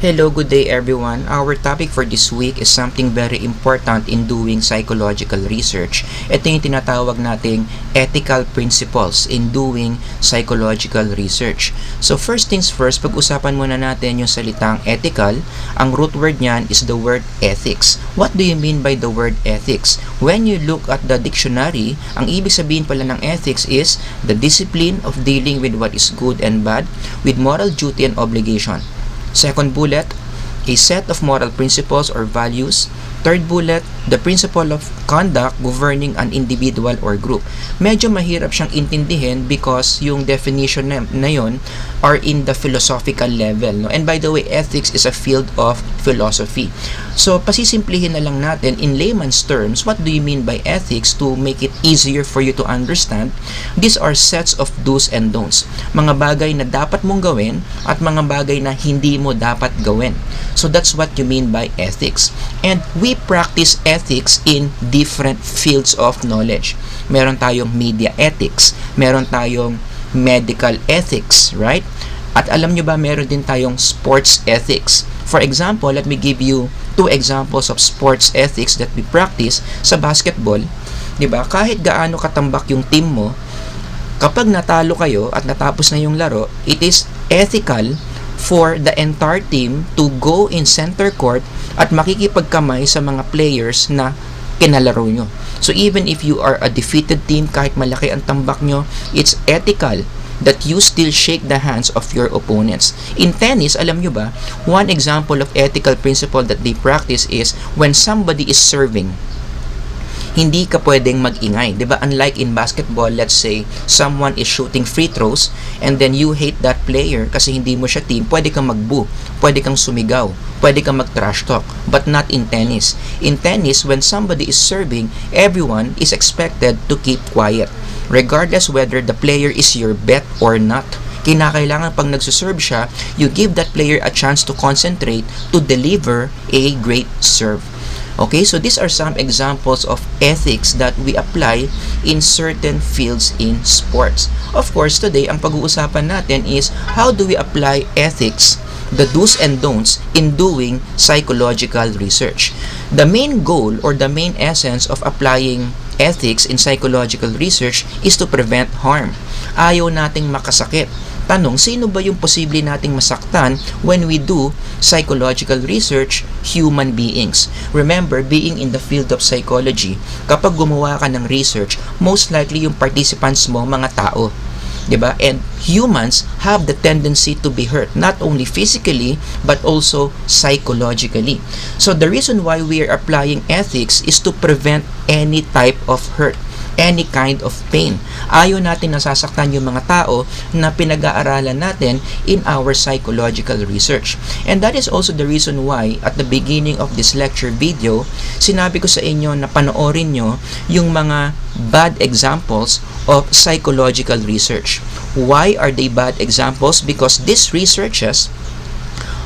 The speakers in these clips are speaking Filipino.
Hello, good day everyone. Our topic for this week is something very important in doing psychological research. Ito yung tinatawag nating ethical principles in doing psychological research. So first things first, pag-usapan muna natin yung salitang ethical. Ang root word niyan is the word ethics. What do you mean by the word ethics? When you look at the dictionary, ang ibig sabihin pala ng ethics is the discipline of dealing with what is good and bad, with moral duty and obligation. Second bullet, a set of moral principles or values. Third bullet, the principle of conduct governing an individual or group. Medyo mahirap siyang intindihin because yung definition na yun are in the philosophical level. No? And by the way, ethics is a field of philosophy. So, pasisimplihin na lang natin in layman's terms, what do you mean by ethics to make it easier for you to understand? These are sets of do's and don'ts. Mga bagay na dapat mong gawin at mga bagay na hindi mo dapat gawin. So, that's what you mean by ethics. And we practice ethics in different fields of knowledge. Meron tayong media ethics, meron tayong medical ethics, right? At alam nyo ba, meron din tayong sports ethics. For example, let me give you two examples of sports ethics that we practice sa basketball. Diba? Kahit gaano katambak yung team mo, kapag natalo kayo at natapos na yung laro, it is ethical for the entire team to go in center court at makikipagkamay sa mga players na kinalaro nyo. So even if you are a defeated team, kahit malaki ang tambak nyo, it's ethical that you still shake the hands of your opponents. In tennis, alam nyo ba, one example of ethical principle that they practice is when somebody is serving, hindi ka pwedeng mag-ingay. Diba? Unlike in basketball, let's say, someone is shooting free throws and then you hate that player kasi hindi mo siya team, pwede kang mag-boo, pwede kang sumigaw, pwede kang mag-trash talk, but not in tennis. In tennis, when somebody is serving, everyone is expected to keep quiet, regardless whether the player is your bet or not. Kinakailangan pag nagsuserve siya, you give that player a chance to concentrate to deliver a great serve. Okay, so these are some examples of ethics that we apply in certain fields in sports. Of course, today, ang pag-uusapan natin is how do we apply ethics, the do's and don'ts, in doing psychological research. The main goal or the main essence of applying ethics in psychological research is to prevent harm. Ayaw nating makasakit. Tanong, sino ba yung posible nating masaktan when we do psychological research? Human beings. Remember, being in the field of psychology, kapag gumawa ka ng research, most likely yung participants mo, mga tao. Diba? And humans have the tendency to be hurt, not only physically, but also psychologically. So the reason why we are applying ethics is to prevent any type of hurt, any kind of pain. Ayaw natin nasasaktan yung mga tao na pinag-aaralan natin in our psychological research. And that is also the reason why at the beginning of this lecture video, sinabi ko sa inyo na panoorin nyo yung mga bad examples of psychological research. Why are they bad examples? Because these researches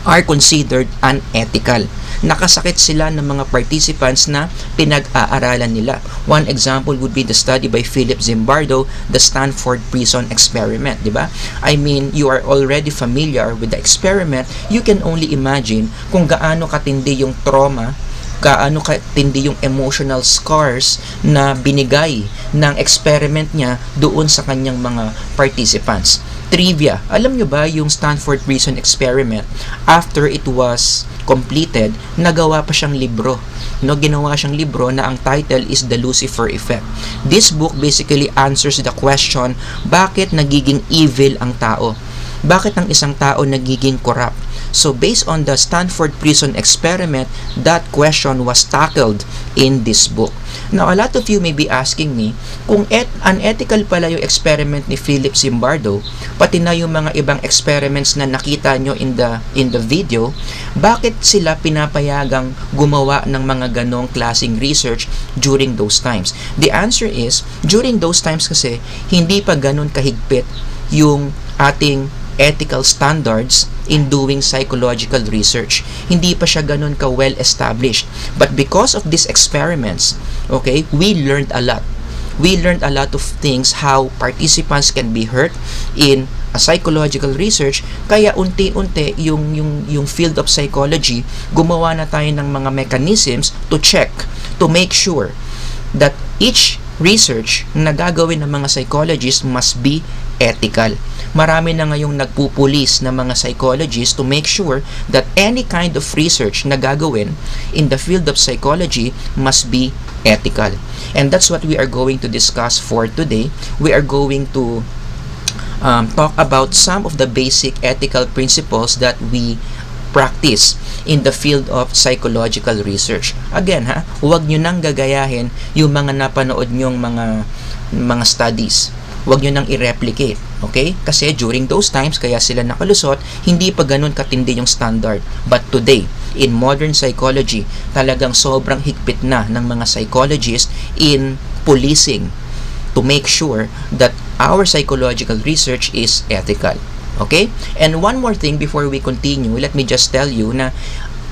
are considered unethical. Nakasakit sila ng mga participants na pinag-aaralan nila. One example would be the study by Philip Zimbardo, the Stanford Prison Experiment, di ba? I mean, you are already familiar with the experiment. You can only imagine kung gaano katindi yung trauma, gaano katindi yung emotional scars na binigay ng experiment niya doon sa kanyang mga participants. Trivia, alam nyo ba yung Stanford Prison Experiment, after it was completed, nagawa pa siyang libro. No, ginawa siyang libro na ang title is The Lucifer Effect. This book basically answers the question, bakit nagiging evil ang tao? Bakit ang isang tao nagiging corrupt? So based on the Stanford Prison Experiment, that question was tackled in this book. Now, a lot of you may be asking me, kung unethical pala yung experiment ni Philip Zimbardo, pati na yung mga ibang experiments na nakita nyo in the video, bakit sila pinapayagang gumawa ng mga ganong klaseng research during those times? The answer is, during those times kasi, hindi pa ganon kahigpit yung ating ethical standards in doing psychological research. Hindi pa siya ganun ka well established. But because of these experiments, okay, we learned a lot. We learned a lot of things, how participants can be hurt in psychological research, kaya unti-unti yung field of psychology, gumawa na tayo ng mga mechanisms to check, to make sure that each research na gagawin ng mga psychologists must be ethical. Marami na ngayong nagpupulis ng mga psychologists to make sure that any kind of research na gagawin in the field of psychology must be ethical. And that's what we are going to discuss for today. We are going to talk about some of the basic ethical principles that we practice in the field of psychological research. Again, huwag nyo nang gagayahin yung mga napanood nyong mga studies. Huwag nyo nang i-replicate. Okay? Kasi during those times, kaya sila nakalusot, hindi pa ganun katindi yung standard. But today, in modern psychology, talagang sobrang higpit na ng mga psychologists in policing to make sure that our psychological research is ethical. Okay? And one more thing before we continue, let me just tell you na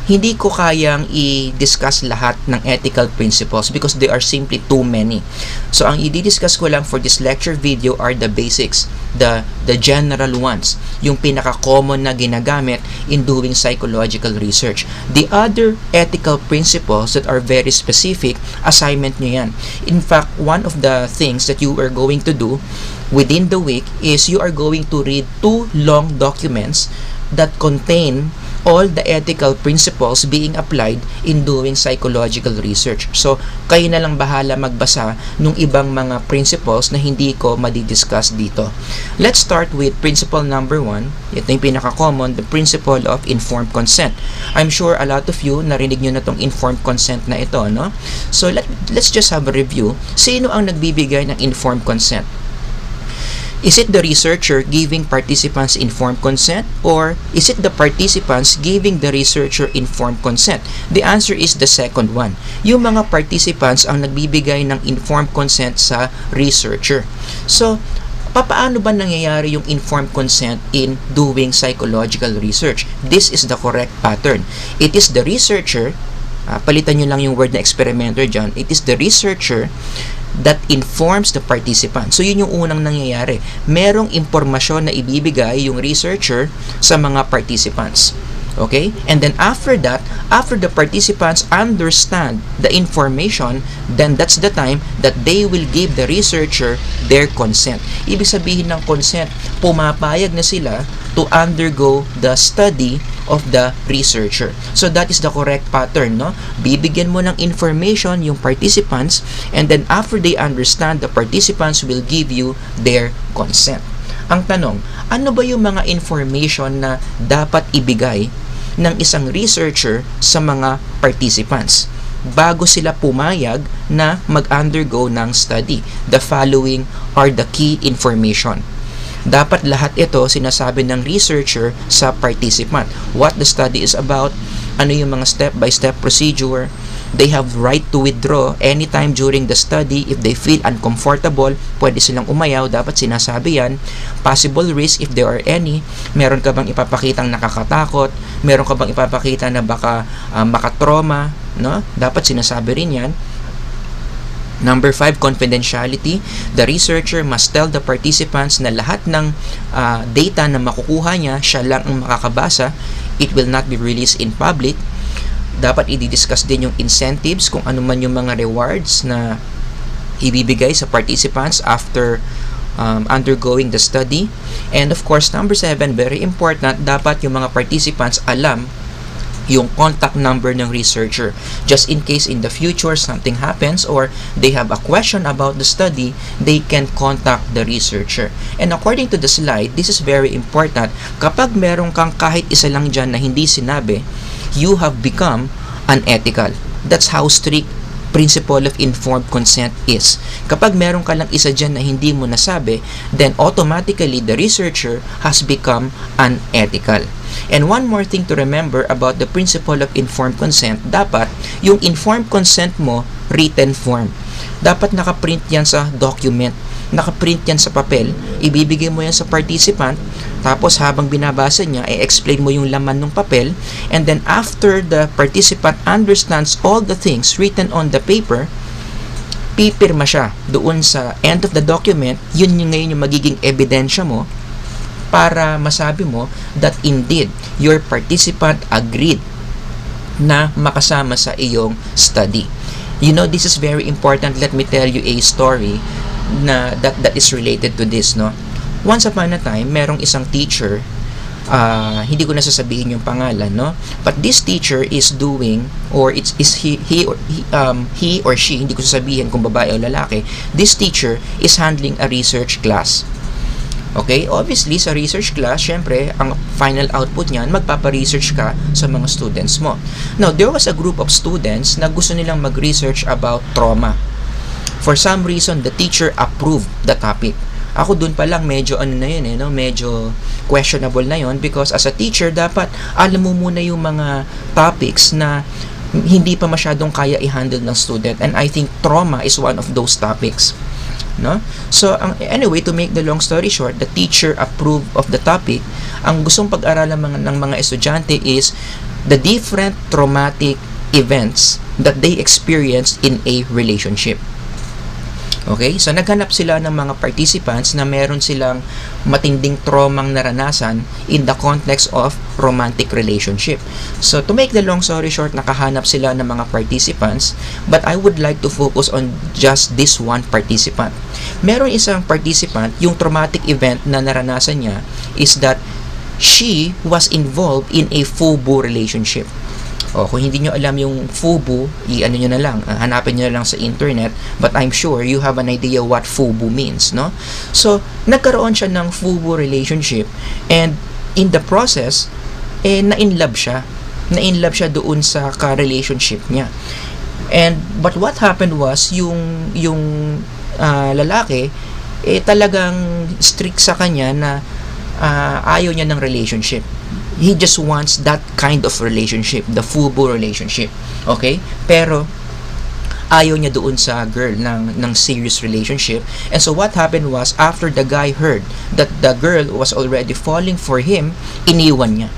hindi ko kayang i-discuss lahat ng ethical principles because there are simply too many. So, ang i-discuss ko lang for this lecture video are the basics, the general ones, yung pinaka-common na ginagamit in doing psychological research. The other ethical principles that are very specific, assignment nyo yan. In fact, one of the things that you are going to do within the week is you are going to read 2 long documents that contain all the ethical principles being applied in doing psychological research. So, kayo na lang bahala magbasa ng ibang mga principles na hindi ko madidiscuss dito. Let's start with principle number 1. Ito yung pinaka-common, the principle of informed consent. I'm sure a lot of you narinig nyo na tong informed consent na ito, no? So, let's just have a review. Sino ang nagbibigay ng informed consent? Is it the researcher giving participants informed consent, or is it the participants giving the researcher informed consent? The answer is the second one. Yung mga participants ang nagbibigay ng informed consent sa researcher. So, paano ba nangyayari yung informed consent in doing psychological research? This is the correct pattern. It is the researcher, palitan nyo lang yung word na experimenter dyan, it is the researcher that informs the participant. So, yun yung unang nangyayari. Merong impormasyon na ibibigay yung researcher sa mga participants. Okay? And then after that, after the participants understand the information, then that's the time that they will give the researcher their consent. Ibig sabihin ng consent, pumapayag na sila to undergo the study of the researcher. So that is the correct pattern, no? Bibigyan mo ng information yung participants, and then after they understand, the participants will give you their consent. Ang tanong, ano ba yung mga information na dapat ibigay ng isang researcher sa mga participants bago sila pumayag na mag-undergo ng study? The following are the key information. Dapat lahat ito sinasabi ng researcher sa participant. What the study is about, ano yung mga step-by-step procedure. They have right to withdraw anytime during the study. If they feel uncomfortable, pwede silang umayaw. Dapat sinasabi yan. Possible risk if there are any. Meron ka bang ipapakitang nakakatakot? Meron ka bang ipapakita na baka makatrauma? No? Dapat sinasabi rin yan. Number 5, confidentiality. The researcher must tell the participants na lahat ng data na makukuha niya, siya lang ang makakabasa. It will not be released in public. Dapat i-discuss din yung incentives, kung ano man yung mga rewards na ibibigay sa participants after undergoing the study. And of course, number 7, very important, dapat yung mga participants alam yung contact number ng researcher, just in case in the future something happens or they have a question about the study, they can contact the researcher. And according to the slide, this is very important. Kapag meron kang kahit isa lang dyan na hindi sinabi, you have become unethical. That's how strict principle of informed consent is. Kapag meron ka lang isa dyan na hindi mo nasabi, then automatically the researcher has become unethical. And one more thing to remember about the principle of informed consent, dapat yung informed consent mo written form. Dapat nakaprint yan sa document, nakaprint yan sa papel, ibibigay mo yan sa participant, tapos habang binabasa niya, i-explain mo yung laman ng papel, and then after the participant understands all the things written on the paper, pipirma siya doon sa end of the document. Yun yung ngayon yung magiging ebidensya mo para masabi mo that indeed your participant agreed na makasama sa iyong study. You know, this is very important. Let me tell you a story na that is related to this, no? Once upon a time, merong isang teacher, hindi ko na sasabihin yung pangalan, no? But this teacher is doing, or he or she, hindi ko sasabihin kung babae o lalaki. This teacher is handling a research class. Okay? Obviously, sa research class, syempre, ang final output niyan, magpapa-research ka sa mga students mo. Now, there was a group of students na gusto nilang mag-research about trauma. For some reason, the teacher approved the topic. Ako dun pa lang medyo medyo questionable na yon, because as a teacher dapat alam mo muna yung mga topics na hindi pa masyadong kaya i-handle ng student, and I think trauma is one of those topics, no? So anyway, to make the long story short, the teacher approved of the topic. Ang gustong pag-aralan ng mga estudyante is the different traumatic events that they experienced in a relationship. Okay? So, naghanap sila ng mga participants na meron silang matinding traumang naranasan in the context of romantic relationship. So, to make the long story short, nakahanap sila ng mga participants, but I would like to focus on just this one participant. Meron isang participant, yung traumatic event na naranasan niya is that she was involved in a FUBU relationship. O, kung hindi nyo alam yung FUBU, i-ano nyo na lang, hanapin nyo na lang sa internet, but I'm sure you have an idea what FUBU means, no? So, nagkaroon siya ng FUBU relationship, and in the process, na-inlove siya. Na-inlove siya doon sa ka-relationship niya. But what happened was, yung lalaki, talagang strict sa kanya na ayaw niya ng relationship. He just wants that kind of relationship, the FUBU relationship. Okay? Pero ayaw niya doon sa girl ng serious relationship. And so what happened was, after the guy heard that the girl was already falling for him, iniwan niya.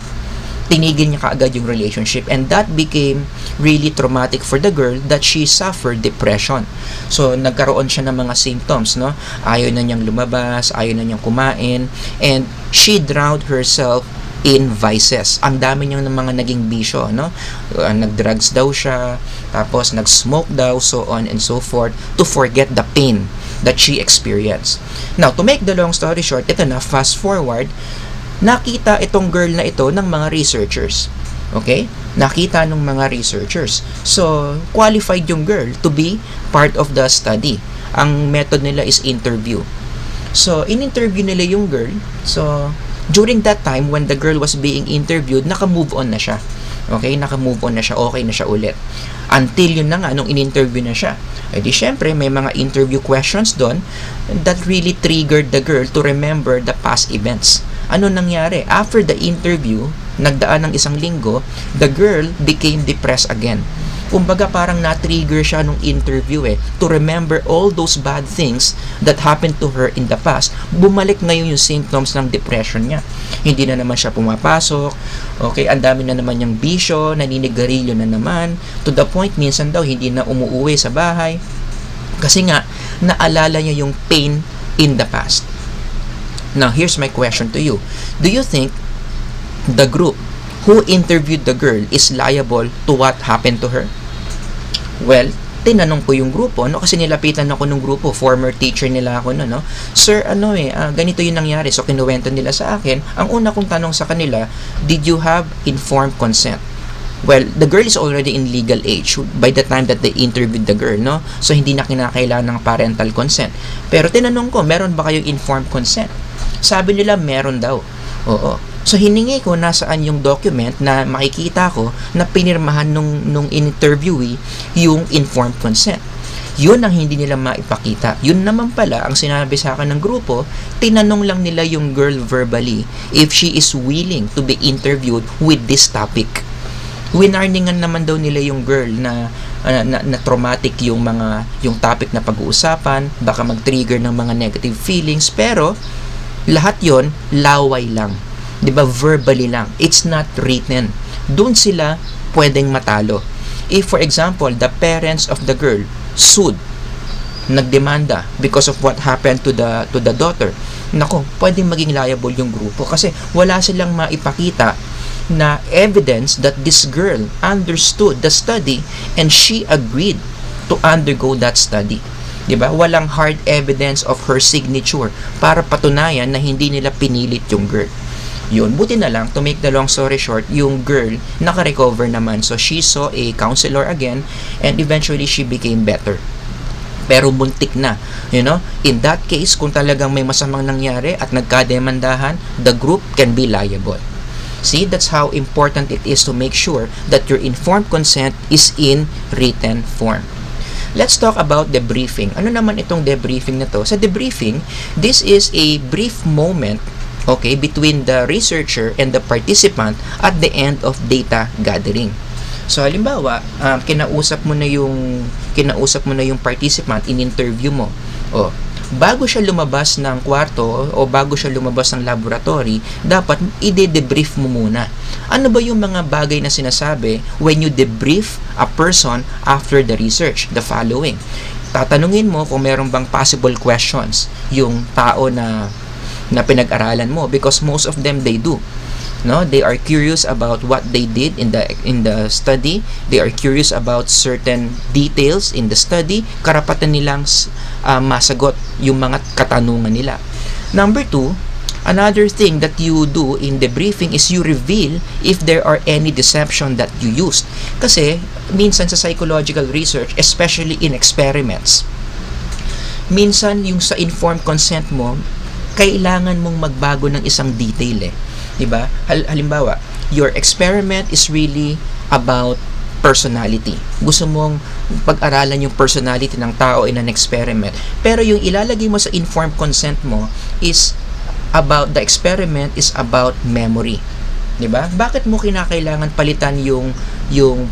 Tinigil niya kaagad yung relationship, and that became really traumatic for the girl, that she suffered depression. So nagkaroon siya ng mga symptoms, no? Ayaw na niyang lumabas, ayaw na niyang kumain, and she drowned herself in vices. Ang dami niyang mga naging bisyo, no? Nag-drugs daw siya, tapos nag-smoke daw, so on and so forth, to forget the pain that she experienced. Now, to make the long story short, ito na, fast forward, nakita itong girl na ito ng mga researchers. Okay? Nakita ng mga researchers. So, qualified yung girl to be part of the study. Ang method nila is interview. So, in-interview nila yung girl. So, during that time, when the girl was being interviewed, naka-move on na siya. Okay? Naka-move on na siya. Okay na siya ulit. Until yun na nga, nung in-interview na siya. Eh di syempre, may mga interview questions doon that really triggered the girl to remember the past events. Ano nangyari? After the interview, nagdaan ng isang linggo, the girl became depressed again. Kumbaga parang na-trigger siya nung interview to remember all those bad things that happened to her in the past. Bumalik ngayon yung symptoms ng depression niya. Hindi na naman siya pumapasok, okay, ang dami na naman yung bisyo, naninigarilyo na naman, to the point minsan daw hindi na umuuwi sa bahay. Kasi nga, naalala niya yung pain in the past. Now, here's my question to you. Do you think the group who interviewed the girl is liable to what happened to her? Well, tinanong ko yung grupo, no? Kasi nilapitan ako ng grupo, former teacher nila ako, no? Sir, ganito yung nangyari. So, kinuwento nila sa akin. Ang una kong tanong sa kanila, did you have informed consent? Well, the girl is already in legal age by the time that they interviewed the girl, no? So, hindi na kinakailangan ng parental consent. Pero tinanong ko, meron ba kayong informed consent? Sabi nila, meron daw. Oo. So, hiningi ko nasaan yung document na makikita ko na pinirmahan nung interviewee yung informed consent. Yun ang hindi nila maipakita. Yun naman pala ang sinabi sa akin ng grupo, tinanong lang nila yung girl verbally if she is willing to be interviewed with this topic. Winarningan naman daw nila yung girl na traumatic yung topic na pag-uusapan, baka mag-trigger ng mga negative feelings, pero lahat yon laway lang. 'Di ba, verbally lang, it's not written. Doon sila pwedeng matalo. If for example, the parents of the girl sued, nagdemanda because of what happened to the daughter, nako, pwedeng maging liable yung grupo kasi wala silang maipakita na evidence that this girl understood the study and she agreed to undergo that study. 'Di ba? Walang hard evidence of her signature para patunayan na hindi nila pinilit yung girl. Yun, buti na lang, to make the long story short, yung girl naka-recover naman. So she saw a counselor again and eventually she became better. Pero muntik na, in that case, kung talagang may masamang nangyari at nagkademandahan, the group can be liable. See, that's how important it is to make sure that your informed consent is in written form. Let's talk about debriefing. Ano naman itong debriefing na to? Sa debriefing, this is a brief moment, okay, between the researcher and the participant at the end of data gathering. So halimbawa, kinausap mo na yung participant in interview mo. Bago siya lumabas ng kwarto o bago siya lumabas ng laboratory, dapat i-debrief mo muna. Ano ba yung mga bagay na sinasabi when you debrief a person after the research? The following. Tatanungin mo kung meron bang possible questions yung tao na pinag-aralan mo, because most of them they do. They are curious about what they did in the study. They are curious about certain details in the study. Karapatan nilang masagot yung mga katanungan nila. Number 2, another thing that you do in debriefing is you reveal if there are any deception that you used. Kasi minsan sa psychological research, especially in experiments, minsan yung sa informed consent mo, kailangan mong magbago ng isang detail 'di ba? Halimbawa, your experiment is really about personality. Gusto mong pag-aralan yung personality ng tao in an experiment. Pero yung ilalagay mo sa informed consent mo is about the experiment is about memory. 'Di ba? Bakit mo kinakailangan palitan yung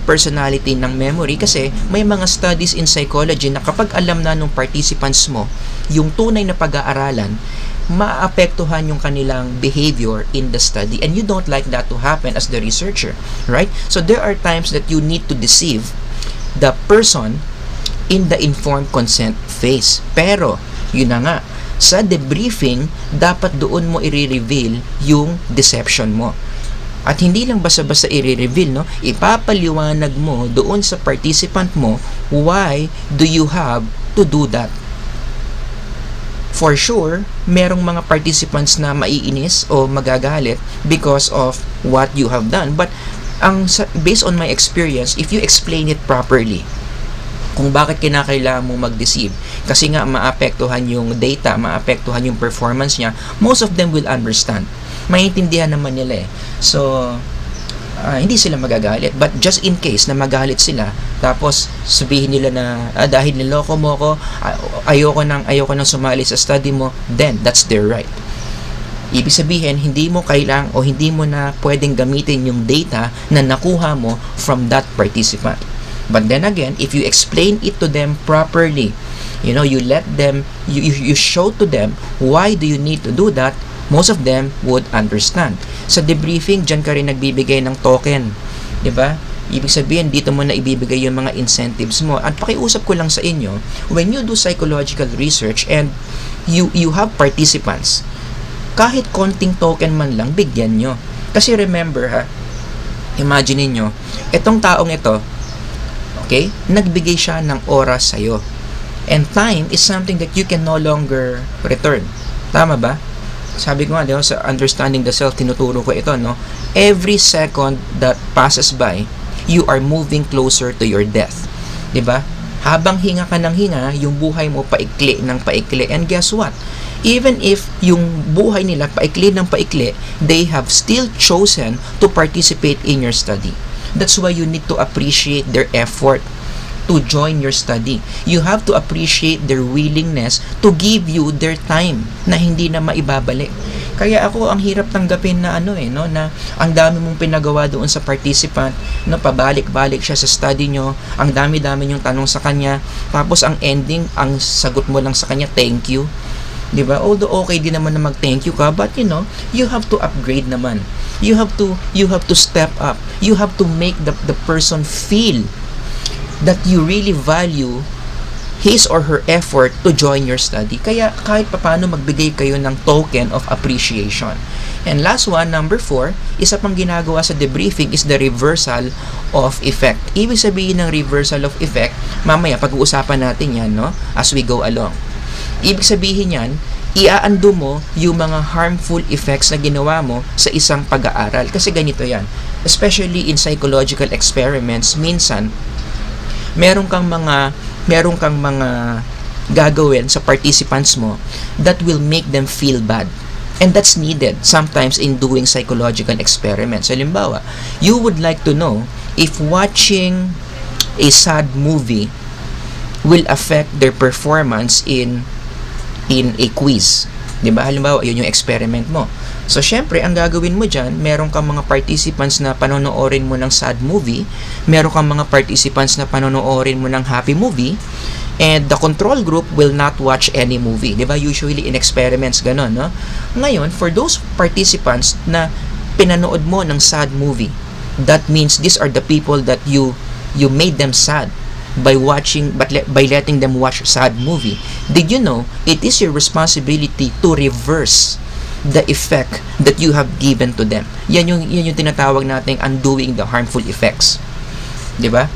personality ng memory? Kasi may mga studies in psychology na kapag alam na ng participants mo yung tunay na pag-aaralan, maapektuhan yung kanilang behavior in the study, and you don't like that to happen as the researcher, right? So there are times that you need to deceive the person in the informed consent phase. Pero yun na nga, sa debriefing, dapat doon mo i-reveal yung deception mo. At hindi lang basta-basta i-reveal, ipapaliwanag mo doon sa participant mo why do you have to do that. For sure, merong mga participants na maiinis o magagalit because of what you have done. But based on my experience, if you explain it properly, kung bakit kinakailangan mo mag-deceive, kasi nga maapektuhan yung data, maapektuhan yung performance niya, most of them will understand. Maintindihan naman nila So, hindi sila magagalit. But just in case na magalit sila, tapos sabihin nila na dahil niloko mo ko, ayoko nang sumali sa study mo, then that's their right. Ibig sabihin, hindi mo kailangan o hindi mo na pwedeng gamitin yung data na nakuha mo from that participant. But then again, if you explain it to them properly, you let them, you show to them why do you need to do that, most of them would understand. Sa debriefing, dyan ka rin nagbibigay ng token. 'Di ba? Ibig sabihin, dito mo na ibibigay yung mga incentives mo. At pakiusap ko lang sa inyo, when you do psychological research and you have participants, kahit konting token man lang, bigyan nyo. Kasi remember imagine niyo, itong taong ito, okay, nagbigay siya ng oras sa'yo. And time is something that you can no longer return. Tama ba? Sabi ko nga, sa Understanding the Self, tinuturo ko ito, every second that passes by, you are moving closer to your death. 'Di ba? Habang hinga ka ng hinga, yung buhay mo paikli ng paikli. And guess what? Even if yung buhay nila paikli ng paikli, they have still chosen to participate in your study. That's why you need to appreciate their effort to join your study. You have to appreciate their willingness to give you their time na hindi na maibabalik. Kaya ako, ang hirap tanggapin na na ang dami mong pinagawa doon sa participant, pabalik-balik siya sa study nyo, ang dami-dami yung tanong sa kanya, tapos ang ending, ang sagot mo lang sa kanya, thank you. 'Di ba? Although okay din naman na mag-thank you ka, but you have to upgrade naman. You have to step up. You have to make the person feel that you really value his or her effort to join your study. Kaya kahit papano magbigay kayo ng token of appreciation. And last one, number 4, isa pang ginagawa sa debriefing is the reversal of effect. Ibig sabihin ng reversal of effect, mamaya pag-uusapan natin yan, no, as we go along. Ibig sabihin yan, i-undo mo yung mga harmful effects na ginawa mo sa isang pag-aaral. Kasi ganito yan. Especially in psychological experiments, minsan, meron kang mga gagawin sa participants mo that will make them feel bad. And that's needed sometimes in doing psychological experiments. Halimbawa, you would like to know if watching a sad movie will affect their performance in a quiz. Diba? Halimbawa, yun yung experiment mo. So, syempre, ang gagawin mo dyan, meron kang mga participants na panonoorin mo ng sad movie, meron kang mga participants na panonoorin mo ng happy movie, and the control group will not watch any movie. Diba? Usually, in experiments, ganon, no? Ngayon, for those participants na pinanood mo ng sad movie, that means these are the people that you made them sad by letting them watch sad movie. Did you know it is your responsibility to reverse the effect that you have given to them? Yan yung tinatawag nating undoing the harmful effects. 'Di ba?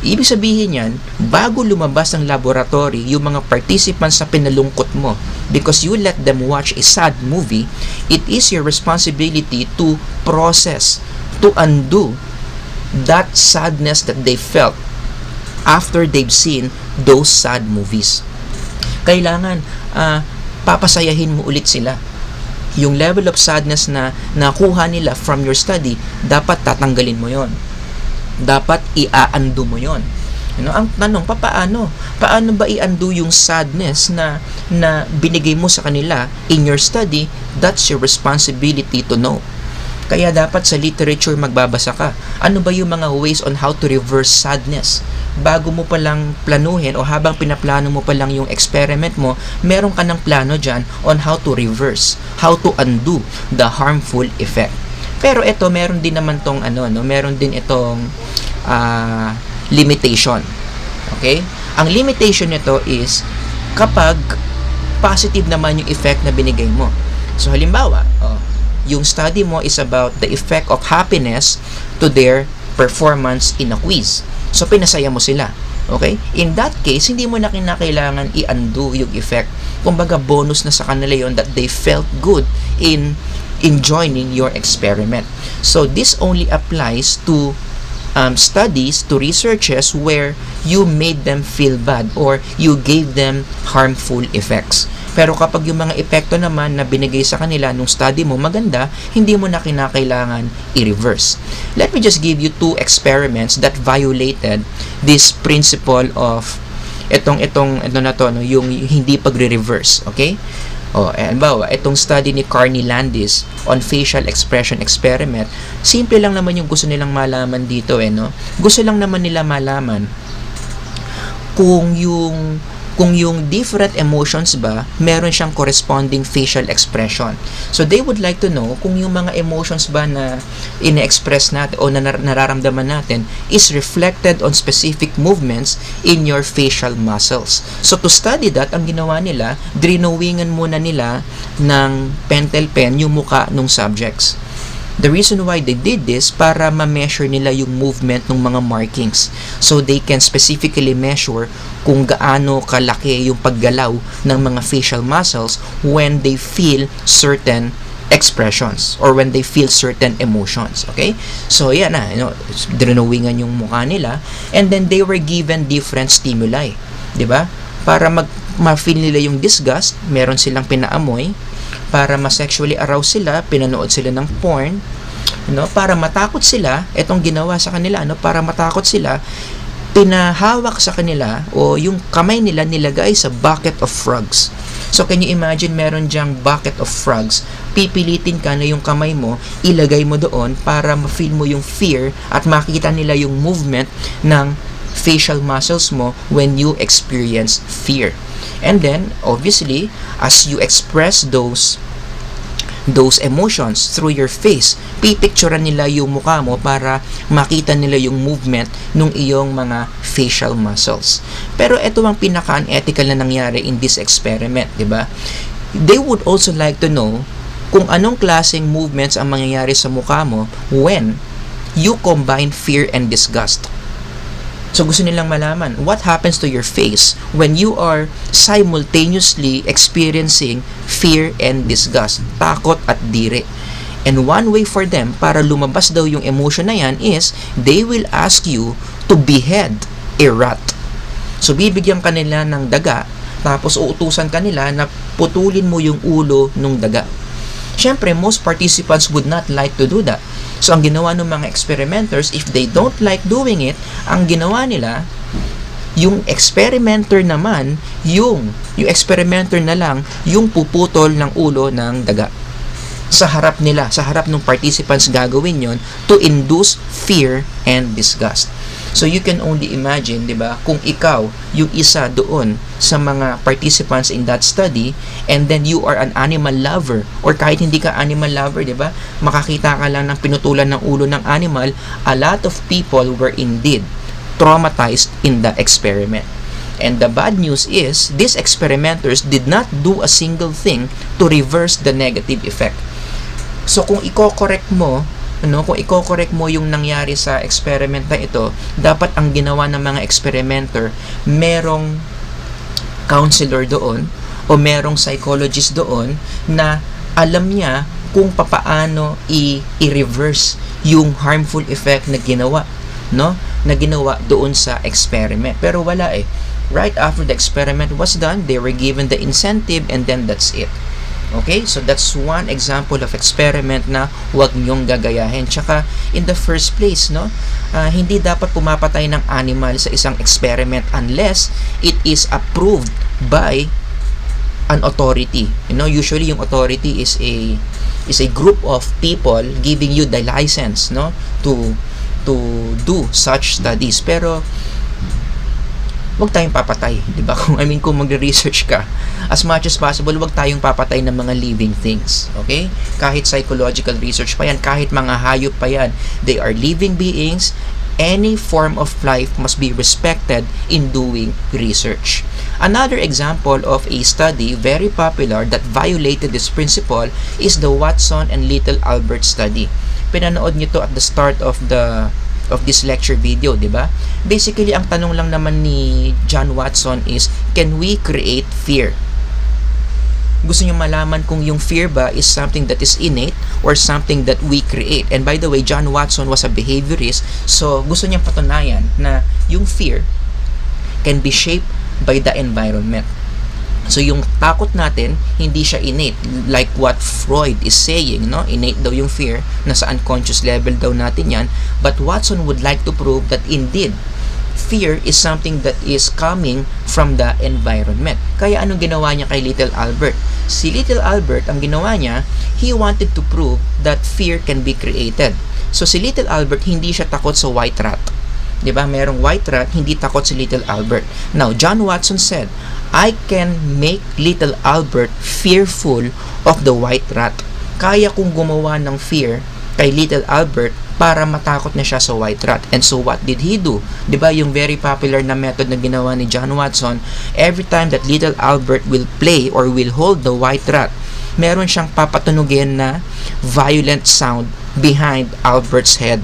Ibig sabihin yan, bago lumabas ng laboratory yung mga participants na pinalungkot mo because you let them watch a sad movie, it is your responsibility to process, to undo that sadness that they felt after they've seen those sad movies. Kailangan papasayahin mo ulit sila. Yung level of sadness na nakuha nila from your study, dapat tatanggalin mo yon. Dapat i-undo mo yon. Ang tanong, paano ba i-undo yung sadness na binigay mo sa kanila in your study? That's your responsibility to know. Kaya dapat sa literature magbabasa ka. Ano ba yung mga ways on how to reverse sadness? Bago mo palang planuhin o habang pinaplano mo palang yung experiment mo, meron ka ng plano dyan on how to reverse, how to undo the harmful effect. Pero ito, meron din naman tong meron din itong limitation. Okay? Ang limitation nito is kapag positive naman yung effect na binigay mo. So halimbawa, yung study mo is about the effect of happiness to their performance in a quiz. So, pinasaya mo sila. Okay? In that case, hindi mo na kinakailangan i-undo yung effect. Kumbaga, bonus na sa kanila yon that they felt good in joining your experiment. So, this only applies to studies, to researches where you made them feel bad or you gave them harmful effects. Pero kapag yung mga epekto naman na binigay sa kanila nung study mo maganda, hindi mo na kinakailangan i-reverse. Let me just give you 2 experiments that violated this principle of yung hindi pagre-reverse, okay? Halimbawa, itong study ni Carney Landis on facial expression experiment, simple lang naman yung gusto nilang malaman dito, no? Gusto lang naman nila malaman kung yung different emotions ba, meron siyang corresponding facial expression. So, they would like to know kung yung mga emotions ba na ine-express natin o na nararamdaman natin is reflected on specific movements in your facial muscles. So, to study that, ang ginawa nila, drawingan muna nila ng pentel pen yung muka ng subjects. The reason why they did this, para ma-measure nila yung movement ng mga markings. So, they can specifically measure kung gaano kalaki yung paggalaw ng mga facial muscles when they feel certain expressions or when they feel certain emotions. Okay? So, yan na. Drawingan yung mukha nila. And then, they were given different stimuli. Diba? Para ma-feel nila yung disgust, meron silang pinaamoy. Para ma-sexually arouse sila, pinanood sila ng porn, para matakot sila, itong ginawa sa kanila, para matakot sila, pinahawak sa kanila o yung kamay nila nilagay sa bucket of frogs. So, can you imagine meron dyang bucket of frogs, pipilitin ka na yung kamay mo, ilagay mo doon para ma-feel mo yung fear at makita nila yung movement ng facial muscles mo when you experience fear. And then, obviously, as you express those those emotions through your face. Pipicturean nila yung mukha mo para makita nila yung movement ng iyong mga facial muscles. Pero ito ang pinaka-unethical na nangyari in this experiment, di ba? They would also like to know kung anong klaseng movements ang mangyayari sa mukha mo when you combine fear and disgust. So gusto nilang malaman, what happens to your face when you are simultaneously experiencing fear and disgust, takot at diri. And one way for them para lumabas daw yung emotion na yan is they will ask you to behead a rat. So bibigyan ka nila ng daga, tapos uutusan ka nila na putulin mo yung ulo ng daga. Siyempre, most participants would not like to do that. So, ang ginawa ng mga experimenters, if they don't like doing it, ang ginawa nila, yung experimenter naman, yung experimenter na lang, yung puputol ng ulo ng daga. Sa harap nila, sa harap ng participants gagawin yon to induce fear and disgust. So, you can only imagine, di ba, kung ikaw, yung isa doon sa mga participants in that study, and then you are an animal lover, or kahit hindi ka animal lover, di ba, makakita ka lang ng pinutulan ng ulo ng animal, a lot of people were indeed traumatized in the experiment. And the bad news is, these experimenters did not do a single thing to reverse the negative effect. So, kung i-correct mo, kung i-correct mo yung nangyari sa experiment na ito, dapat ang ginawa ng mga experimenter, merong counselor doon o merong psychologist doon na alam niya kung papaano i-reverse yung harmful effect na ginawa, na ginawa doon sa experiment. Pero wala eh. Right after the experiment was done, they were given the incentive and then that's it. Okay, so that's one example of experiment na huwag nyong gagayahin. Tsaka, in the first place, hindi dapat pumapatay ng animal sa isang experiment unless it is approved by an authority. Usually yung authority is a group of people giving you the license, to do such studies. Pero wag tayong papatay, di ba? Kung magre-research ka, as much as possible, wag tayong papatay ng mga living things. Okay? Kahit psychological research pa yan, kahit mga hayop pa yan, they are living beings. Any form of life must be respected in doing research. Another example of a study very popular that violated this principle is the Watson and Little Albert study. Pinanood nyo to at the start of this lecture video, di ba? Basically, ang tanong lang naman ni John Watson is, can we create fear? Gusto niyo malaman kung yung fear ba is something that is innate or something that we create. And by the way, John Watson was a behaviorist, so gusto niyang patunayan na yung fear can be shaped by the environment. So, yung takot natin, hindi siya innate. Like what Freud is saying, innate daw yung fear, nasa unconscious level daw natin yan. But Watson would like to prove that indeed, fear is something that is coming from the environment. Kaya anong ginawa niya kay Little Albert? Si Little Albert, ang ginawa niya, he wanted to prove that fear can be created. So, si Little Albert, hindi siya takot sa white rat. Diba? Merong white rat, hindi takot si Little Albert. Now, John Watson said, I can make Little Albert fearful of the white rat. Kaya kong gumawa ng fear kay Little Albert para matakot na siya sa white rat. And so what did he do? Diba yung very popular na method na ginawa ni John Watson, every time that Little Albert will play or will hold the white rat, meron siyang papatunugin na violent sound behind Albert's head.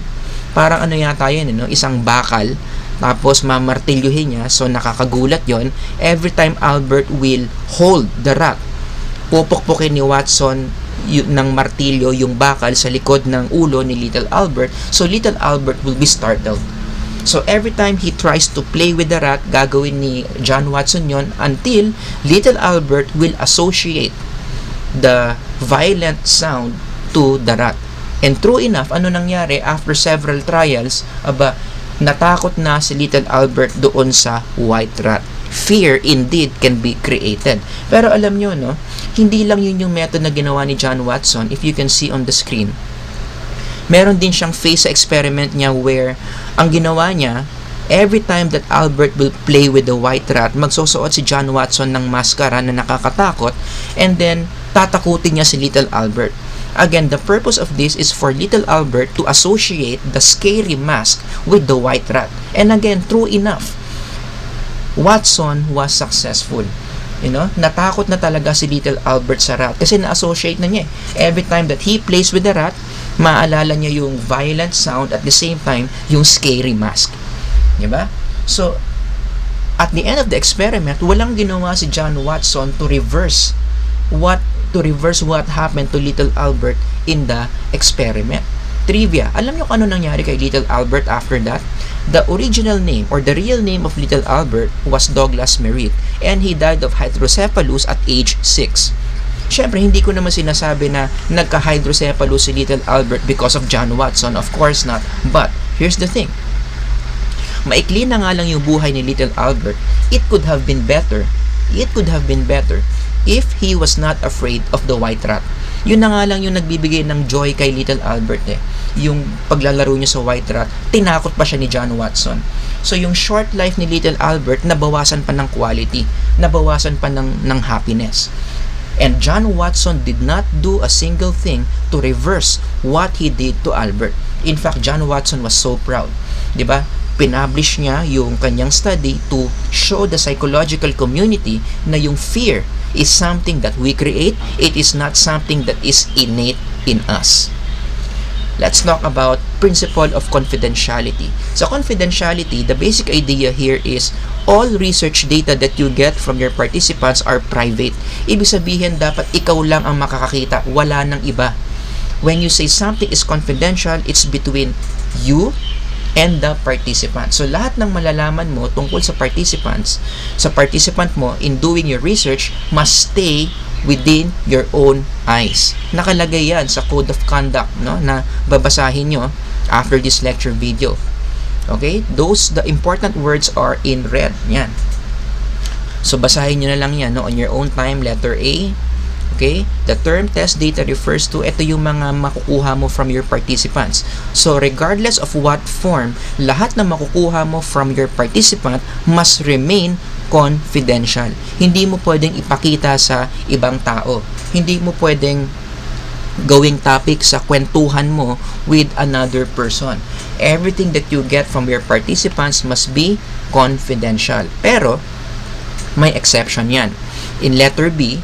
Parang ano yata yun, isang bakal, tapos mamartilyuhin niya, so nakakagulat yon. Every time Albert will hold the rat, pupukpukin ni Watson ng martilyo yung bakal sa likod ng ulo ni Little Albert, so Little Albert will be startled. So every time he tries to play with the rat, gagawin ni John Watson yon until Little Albert will associate the violent sound to the rat. And true enough, ano nangyari after several trials, natakot na si Little Albert doon sa white rat. Fear indeed can be created. Pero alam nyo, hindi lang yun yung method na ginawa ni John Watson. If you can see on the screen, meron din siyang face sa experiment niya where ang ginawa niya, every time that Albert will play with the white rat, magsusuot si John Watson ng maskara na nakakatakot, and then tatakutin niya si Little Albert. Again, the purpose of this is for little Albert to associate the scary mask with the white rat. And again, true enough, Watson was successful. Natakot na talaga si little Albert sa rat kasi na-associate na niya. Every time that he plays with the rat, maalala niya yung violent sound at the same time yung scary mask. Diba? So, at the end of the experiment, walang ginawa si John Watson to reverse what happened to little Albert in the experiment. Trivia, alam niyo kung ano nangyari kay little Albert after that? The original name or the real name of little Albert was Douglas Merritt, and he died of hydrocephalus at age 6. Siyempre, hindi ko naman sinasabi na nagka-hydrocephalus si little Albert because of John Watson. Of course not. But, here's the thing. Maikli na nga lang yung buhay ni little Albert. It could have been better if he was not afraid of the white rat. Yun na nga lang yung nagbibigay ng joy kay little Albert Yung paglalaro niya sa white rat, tinakot pa siya ni John Watson. So yung short life ni little Albert, nabawasan pa ng quality, nabawasan pa ng happiness. And John Watson did not do a single thing to reverse what he did to Albert. In fact, John Watson was so proud. Diba? Pinablish niya yung kanyang study to show the psychological community na yung fear is something that we create. It is not something that is innate in us. Let's talk about principle of confidentiality. So confidentiality, the basic idea here is all research data that you get from your participants are private. Ibig sabihin, dapat ikaw lang ang makakakita, wala nang iba. When you say something is confidential, it's between you and the participant. So lahat ng malalaman mo tungkol sa participant mo in doing your research must stay within your own eyes. Nakalagay yan sa code of conduct, na babasahin nyo after this lecture video. Okay? The important words are in red. Yan. So basahin nyo na lang yan on your own time. Letter A. Okay? The term test data refers to, ito yung mga makukuha mo from your participants. So, regardless of what form, lahat na makukuha mo from your participant must remain confidential. Hindi mo pwedeng ipakita sa ibang tao. Hindi mo pwedeng gawing topic sa kwentuhan mo with another person. Everything that you get from your participants must be confidential. Pero, may exception yan. In letter B,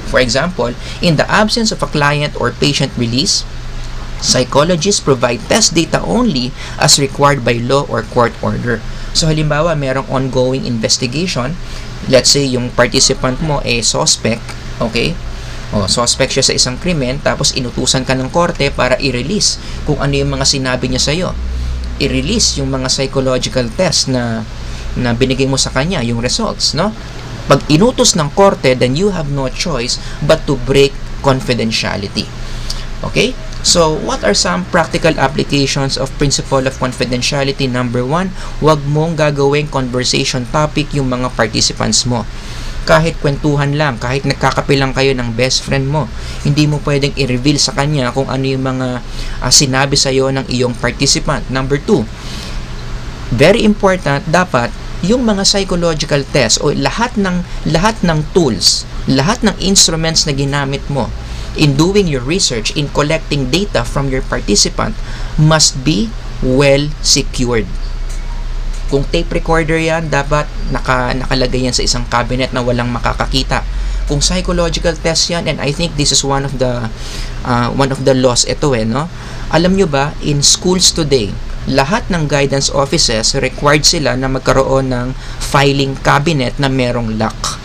for example, in the absence of a client or patient release, psychologists provide test data only as required by law or court order. So halimbawa, merong ongoing investigation. Let's say yung participant mo suspect, okay? Suspect siya sa isang krimen, tapos inutusan ka ng korte para i-release kung ano yung mga sinabi niya sa'yo. I-release yung mga psychological test na binigay mo sa kanya, yung results, Pag inutos ng korte, then you have no choice but to break confidentiality. Okay? So, what are some practical applications of principle of confidentiality? Number 1, huwag mong gagawing conversation topic yung mga participants mo. Kahit kwentuhan lang, kahit nagkakape lang kayo ng best friend mo, hindi mo pwedeng i-reveal sa kanya kung ano yung mga sinabi sa'yo ng iyong participant. Number 2, very important, dapat yung mga psychological test o lahat ng tools, lahat ng instruments na ginamit mo in doing your research, in collecting data from your participant must be well secured. Kung tape recorder yan, dapat nakalagay yan sa isang cabinet na walang makakakita. Kung psychological test yan, and I think this is one of the laws ito Alam nyo ba, in schools today, lahat ng guidance offices required sila na magkaroon ng filing cabinet na merong lock.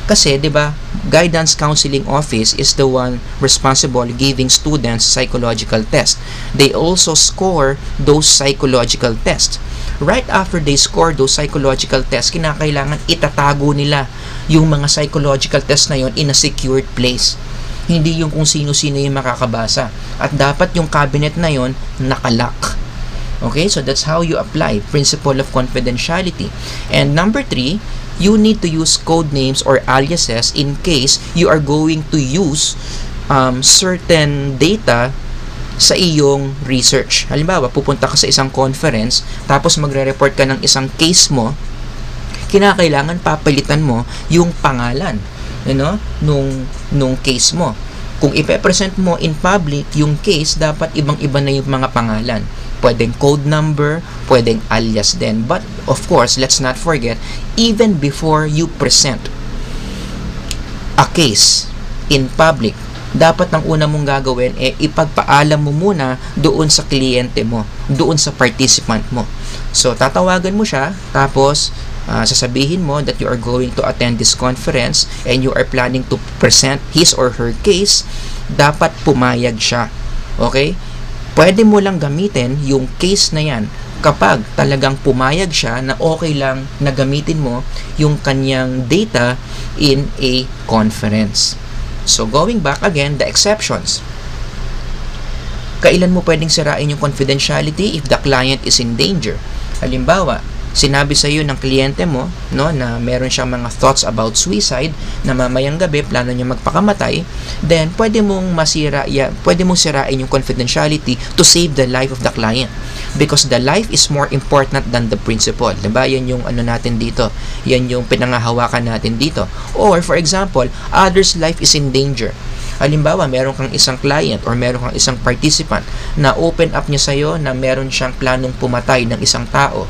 Kasi, di ba, guidance counseling office is the one responsible giving students psychological test. They also score those psychological tests. Right after they score those psychological tests, kinakailangan itatago nila yung mga psychological test na yon in a secured place. Hindi yung kung sino-sino yung makakabasa. At dapat yung cabinet na yon nakalock. Okay, so that's how you apply principle of confidentiality. And number 3, you need to use code names or aliases in case you are going to use certain data sa iyong research. Halimbawa, pupunta ka sa isang conference, tapos magre-report ka ng isang case mo, kinakailangan papalitan mo yung pangalan nung case mo. Kung ipe-present mo in public yung case, dapat ibang-iba na yung mga pangalan. Pwedeng code number, pwedeng alias din. But of course, let's not forget, even before you present a case in public, dapat ang una mong gagawin ipagpaalam mo muna doon sa kliyente mo, doon sa participant mo. So, tatawagan mo siya, tapos sasabihin mo that you are going to attend this conference and you are planning to present his or her case. Dapat pumayag siya. Okay? Pwede mo lang gamitin yung case na yan kapag talagang pumayag siya na okay lang na gamitin mo yung kanyang data in a conference. So, going back again, the exceptions. Kailan mo pwedeng sirain yung confidentiality? If the client is in danger. Halimbawa, sinabi sa iyo ng kliyente mo, no, na meron siyang mga thoughts about suicide, na mamayang gabi plano niya magpakamatay, then pwede mong sirain yung confidentiality to save the life of the client. Because the life is more important than the principle. Diba? Yan yung ano natin dito. Yan yung pinangahawakan natin dito. Or, for example, others' life is in danger. Halimbawa, meron kang isang client or meron kang isang participant na open up niya sa'yo na meron siyang planong pumatay ng isang tao.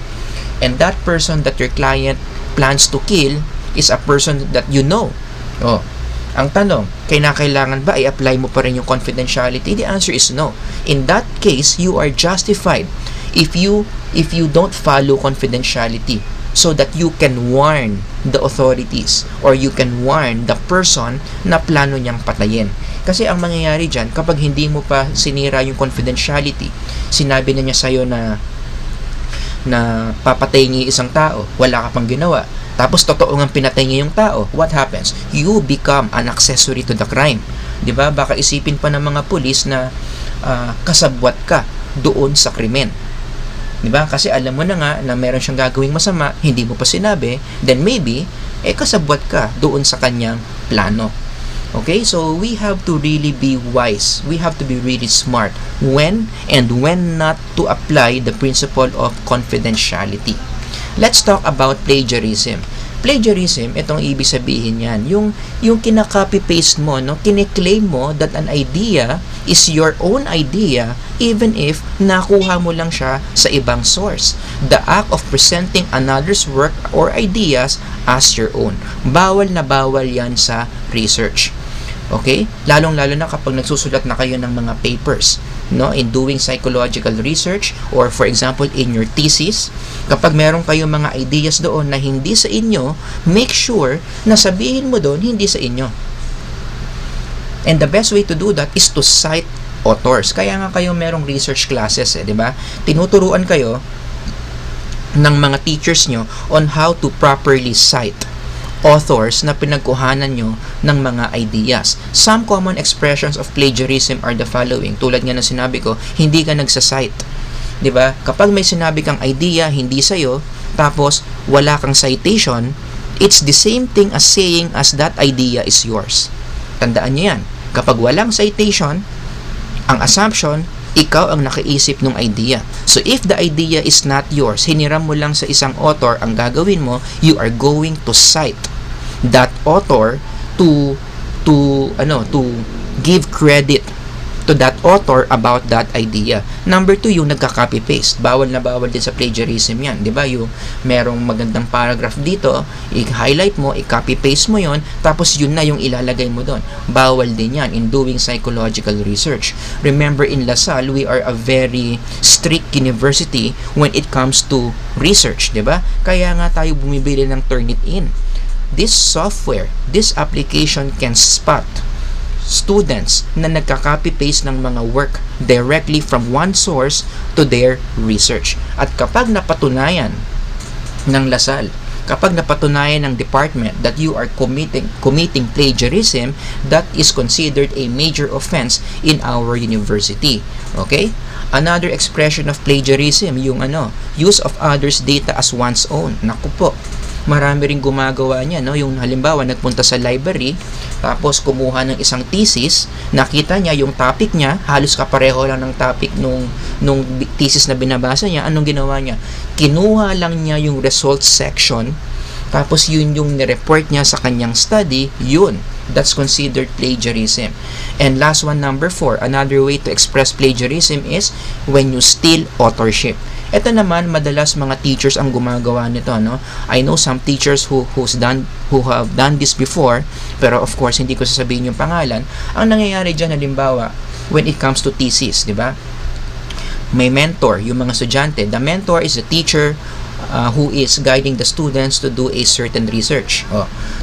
And that person that your client plans to kill is a person that you know. Oh, ang tanong, kailangan ba i-apply mo pa rin yung confidentiality? The answer is no. In that case, you are justified if you don't follow confidentiality so that you can warn the authorities or you can warn the person na plano niyang patayin. Kasi ang mangyayari dyan, kapag hindi mo pa sinira yung confidentiality, sinabi na niya sa'yo na papatay niya isang tao, wala ka pang ginawa, tapos totoo nga pinatay niya yung tao, what happens? You become an accessory to the crime. Diba? Baka isipin pa ng mga pulis na kasabwat ka doon sa krimen. Diba? Kasi alam mo na nga na meron siyang gagawing masama, hindi mo pa sinabi, then maybe, kasabwat ka doon sa kanyang plano. Okay? So, we have to really be wise. We have to be really smart when not to apply the principle of confidentiality. Let's talk about plagiarism. Plagiarism, itong ibig sabihin yan, yung kinaka-copy-paste mo, no? Kine-claim mo that an idea is your own idea even if nakuha mo lang siya sa ibang source. The act of presenting another's work or ideas as your own. Bawal na bawal yan sa research. Okay? Lalong-lalo na kapag nagsusulat na kayo ng mga papers, no, in doing psychological research or for example in your thesis, kapag meron kayong mga ideas doon na hindi sa inyo, make sure na sabihin mo doon hindi sa inyo. And the best way to do that is to cite authors. Kaya nga kayo merong research classes, di ba? Tinuturuan kayo ng mga teachers nyo on how to properly cite authors na pinagkuhanan nyo ng mga ideas. Some common expressions of plagiarism are the following. Tulad nga na sinabi ko, hindi ka nagsasite. Diba? Kapag may sinabi kang idea, hindi sa'yo, tapos wala kang citation, it's the same thing as saying as that idea is yours. Tandaan nyo yan. Kapag walang citation, ang assumption, ikaw ang nakaisip ng idea. So, if the idea is not yours, hiniram mo lang sa isang author, ang gagawin mo, you are going to cite that author to give credit to that author about that idea. Number 2, yung nagka-copy-paste. Bawal na bawal din sa plagiarism yan. Diba? Yung merong magandang paragraph dito, i-highlight mo, i-copy-paste mo yon, tapos yun na yung ilalagay mo doon. Bawal din yan in doing psychological research. Remember, in LaSalle, we are a very strict university when it comes to research. Diba? Kaya nga tayo bumibili ng Turnitin. This software, this application can spot students na nagka-copy-paste ng mga work directly from one source to their research. At kapag napatunayan ng LaSalle, kapag napatunayan ng department that you are committing plagiarism, that is considered a major offense in our university. Okay? Another expression of plagiarism, yung use of others' data as one's own. Naku po, marami ring gumagawa niya, no? Yung halimbawa, nagpunta sa library, tapos kumuha ng isang thesis, nakita niya yung topic niya, halos kapareho lang ng topic nung thesis na binabasa niya. Anong ginawa niya? Kinuha lang niya yung results section tapos yun yung nireport niya sa kanyang study, yun. That's considered plagiarism. And last one, number 4, another way to express plagiarism is when you steal authorship. Ito naman, madalas mga teachers ang gumagawa nito, no? I know some teachers who have done this before, pero of course, hindi ko sasabihin yung pangalan. Ang nangyayari dyan, halimbawa, when it comes to thesis, di ba? May mentor, yung mga estudyante. The mentor is the teacher who is guiding the students to do a certain research.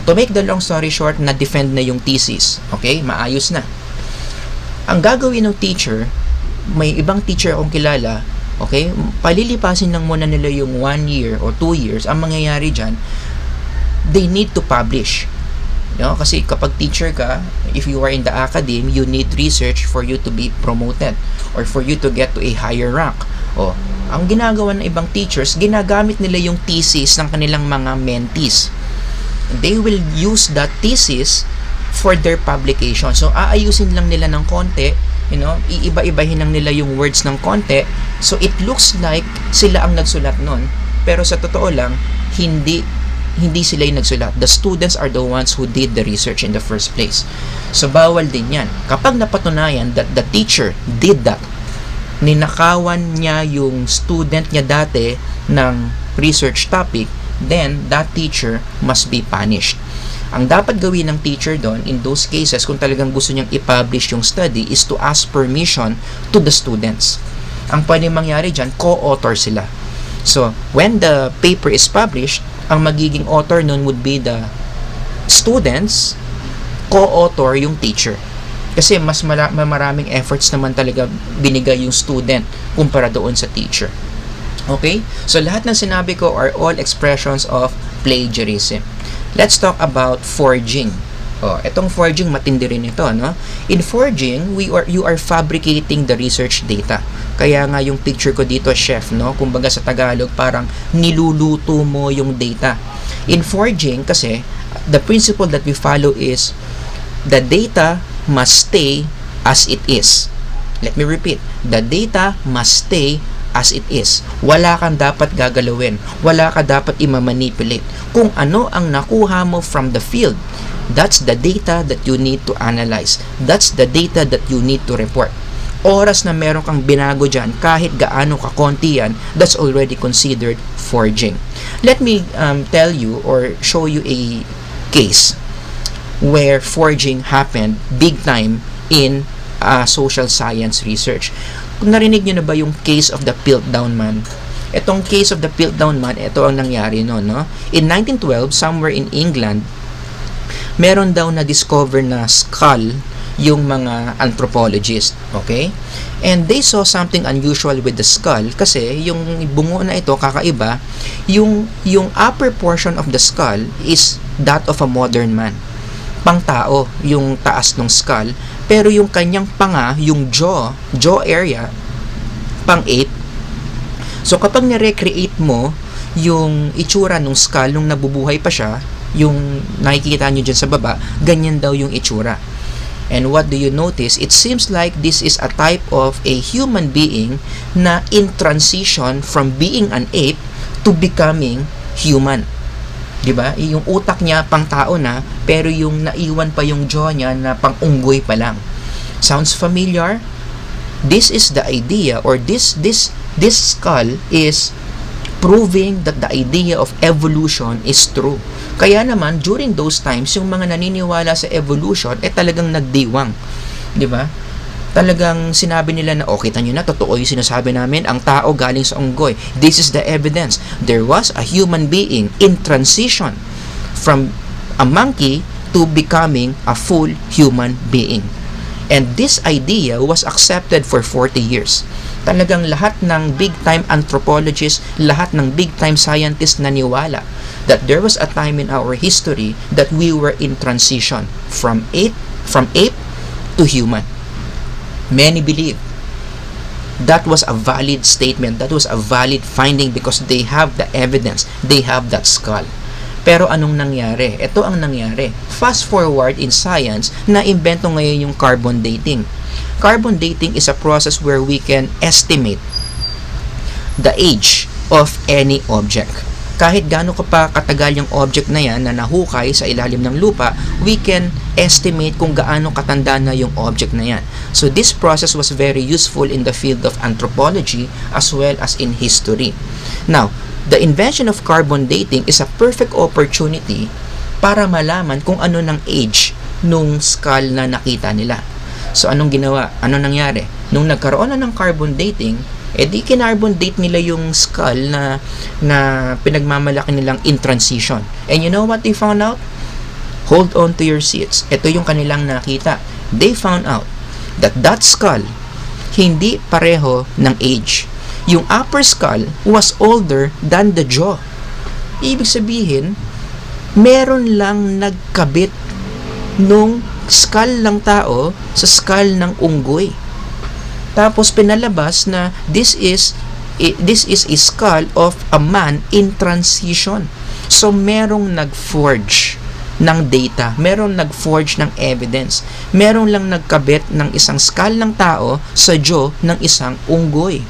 To make the long story short, na-defend na yung thesis. Okay? Maayos na. Ang gagawin ng teacher, may ibang teacher akong kilala, okay? Palilipasin lang muna nila yung 1 year or 2 years. Ang mangyayari dyan, they need to publish. You know? Kasi kapag teacher ka, if you are in the academy, you need research for you to be promoted or for you to get to a higher rank. Ang ginagawa ng ibang teachers, ginagamit nila yung thesis ng kanilang mga mentees. They will use that thesis for their publication. So, aayusin lang nila ng konti, iiba-ibahin lang nila yung words ng konti. So, it looks like sila ang nagsulat nun. Pero sa totoo lang, hindi sila yung nagsulat. The students are the ones who did the research in the first place. So, bawal din yan. Kapag napatunayan that the teacher did that, ninakawan niya yung student niya dati ng research topic, then that teacher must be punished. Ang dapat gawin ng teacher doon, in those cases, kung talagang gusto niyang i-publish yung study, is to ask permission to the students. Ang pwede mangyari dyan, co-author sila. So, when the paper is published, ang magiging author nun would be the students, co-author yung teacher. Kasi mas maraming efforts naman talaga binigay yung student kumpara doon sa teacher. Okay? So, lahat ng sinabi ko are all expressions of plagiarism. Let's talk about forging. Itong forging, matindi rin ito, no? In forging, you are fabricating the research data. Kaya nga yung picture ko dito, chef, no? Kumbaga sa Tagalog, parang niluluto mo yung data. In forging, kasi, the principle that we follow is the data must stay as it is. Let me repeat. The data must stay as it is. Wala kang dapat gagalawin. Wala ka dapat imamanipulate. Kung ano ang nakuha mo from the field, that's the data that you need to analyze. That's the data that you need to report. Oras na meron kang binago dyan, kahit gaano kakonti yan, that's already considered forging. Let me tell you or show you a case where forging happened big time in social science research. Kung narinig nyo na ba yung case of the Piltdown Man? Itong case of the Piltdown Man, ito ang nangyari noon, no? In 1912, somewhere in England, meron daw na discover na skull yung mga anthropologists, okay? And they saw something unusual with the skull kasi yung bungo na ito, kakaiba, yung upper portion of the skull is that of a modern man. Pang-tao yung taas ng skull, pero yung kanyang panga, yung jaw area, pang-ape. So kapag ni-recreate mo yung itsura ng skull nung nabubuhay pa siya, yung nakikita nyo dyan sa baba, ganyan daw yung itsura. And what do you notice? It seems like this is a type of a human being na in transition from being an ape to becoming human. Diba? Yung utak niya pang tao na, pero yung naiwan pa yung jaw niya na pang unggoy pa lang. Sounds familiar? This is the idea, or this skull is proving that the idea of evolution is true. Kaya naman, during those times, yung mga naniniwala sa evolution, talagang nagdiwang. Diba? Talagang sinabi nila na, kita nyo na, totoo yung sinasabi namin, ang tao galing sa unggoy. This is the evidence. There was a human being in transition from a monkey to becoming a full human being. And this idea was accepted for 40 years. Talagang lahat ng big-time anthropologists, lahat ng big-time scientists naniwala that there was a time in our history that we were in transition from ape to human. Many believe that was a valid statement, that was a valid finding because they have the evidence, they have that skull. Pero anong nangyari? Ito ang nangyari. Fast forward in science, na-imbento ngayon yung carbon dating. Carbon dating is a process where we can estimate the age of any object. kahit gaano ka pa katagal yung object na yan na nahukay sa ilalim ng lupa, we can estimate kung gaano katanda na yung object na yan. So this process was very useful in the field of anthropology as well as in history. Now, the invention of carbon dating is a perfect opportunity para malaman kung ano ng age nung skull na nakita nila. So anong ginawa? Ano nangyari? Nung nagkaroon na ng carbon dating, di kinarbon date nila yung skull na pinagmamalaki nilang in transition. And you know what they found out? Hold on to your seats. Ito yung kanilang nakita. They found out that skull hindi pareho ng age. Yung upper skull was older than the jaw. Ibig sabihin, meron lang nagkabit nung skull ng tao sa skull ng unggoy. Tapos pinalabas na this is a skull of a man in transition. So merong nag-forge ng data, merong nag-forge ng evidence, merong lang nagkabit ng isang skull ng tao sa jaw ng isang unggoy.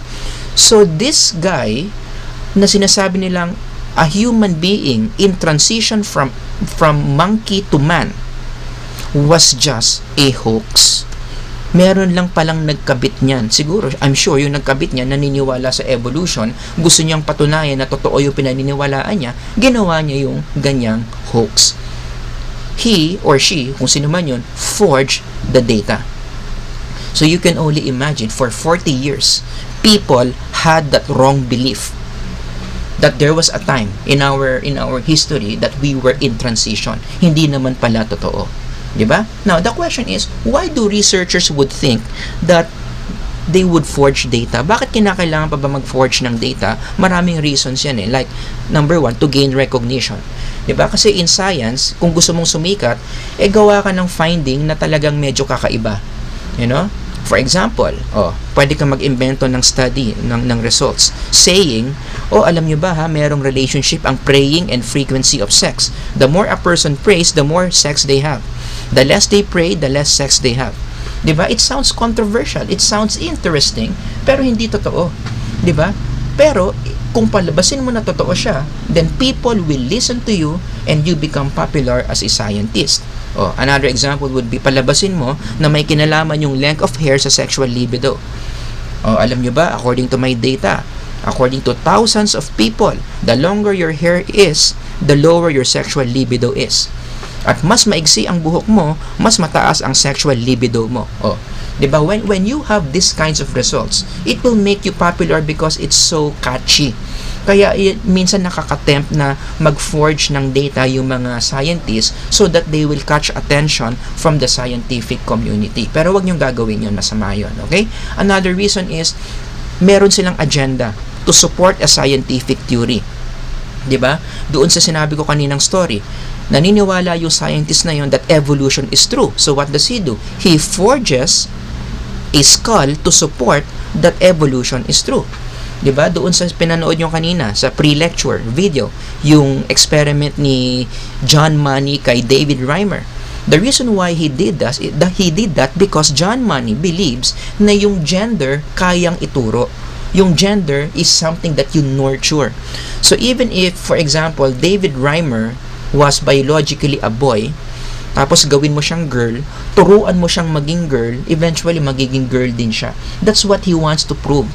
So this guy na sinasabi nilang a human being in transition from monkey to man was just a hoax. Meron lang palang nagkabit niyan. Siguro, I'm sure yung nagkabit niya naniniwala sa evolution, gusto niyang patunayan na totoo yung pinaniniwalaan niya, ginawa niya yung ganyang hoax. He or she, kung sino man yun, forged the data. So you can only imagine, for 40 years, people had that wrong belief that there was a time in our history that we were in transition. Hindi naman pala totoo. Diba? Now, the question is, why do researchers would think that they would forge data? Bakit kinakailangan pa ba mag-forge ng data? Maraming reasons yan eh. Like, number one, to gain recognition. Diba? Kasi in science, kung gusto mong sumikat, gawa ka ng finding na talagang medyo kakaiba. You know? For example, pwede kang mag-imbento ng study, ng results, saying, alam nyo ba ha, merong relationship ang praying and frequency of sex. The more a person prays, the more sex they have. The less they pray, the less sex they have. Diba? It sounds controversial, it sounds interesting, pero hindi totoo. Diba? Pero, kung palabasin mo na totoo siya, then people will listen to you and you become popular as a scientist. Another example would be, palabasin mo na may kinalaman yung length of hair sa sexual libido. Alam nyo ba, according to my data, according to thousands of people, the longer your hair is, the lower your sexual libido is. At mas maigsi ang buhok mo, mas mataas ang sexual libido mo. Diba? When you have these kinds of results, it will make you popular because it's so catchy. Kaya minsan nakaka-tempt na mag-forge ng data yung mga scientists so that they will catch attention from the scientific community. Pero wag niyong gagawin yun, masama yun. Okay? Another reason is, meron silang agenda to support a scientific theory. Diba? Doon sa sinabi ko kaninang story, naniniwala yung scientist na yun that evolution is true. So what does he do? He forges a skull to support that evolution is true. Diba? Doon sa pinanood nyo kanina sa pre-lecture video, yung experiment ni John Money kay David Reimer. The reason why he did that because John Money believes na yung gender kayang ituro. Yung gender is something that you nurture. So even if, for example, David Reimer was biologically a boy, tapos gawin mo siyang girl, turuan mo siyang maging girl, eventually magiging girl din siya. That's what he wants to prove.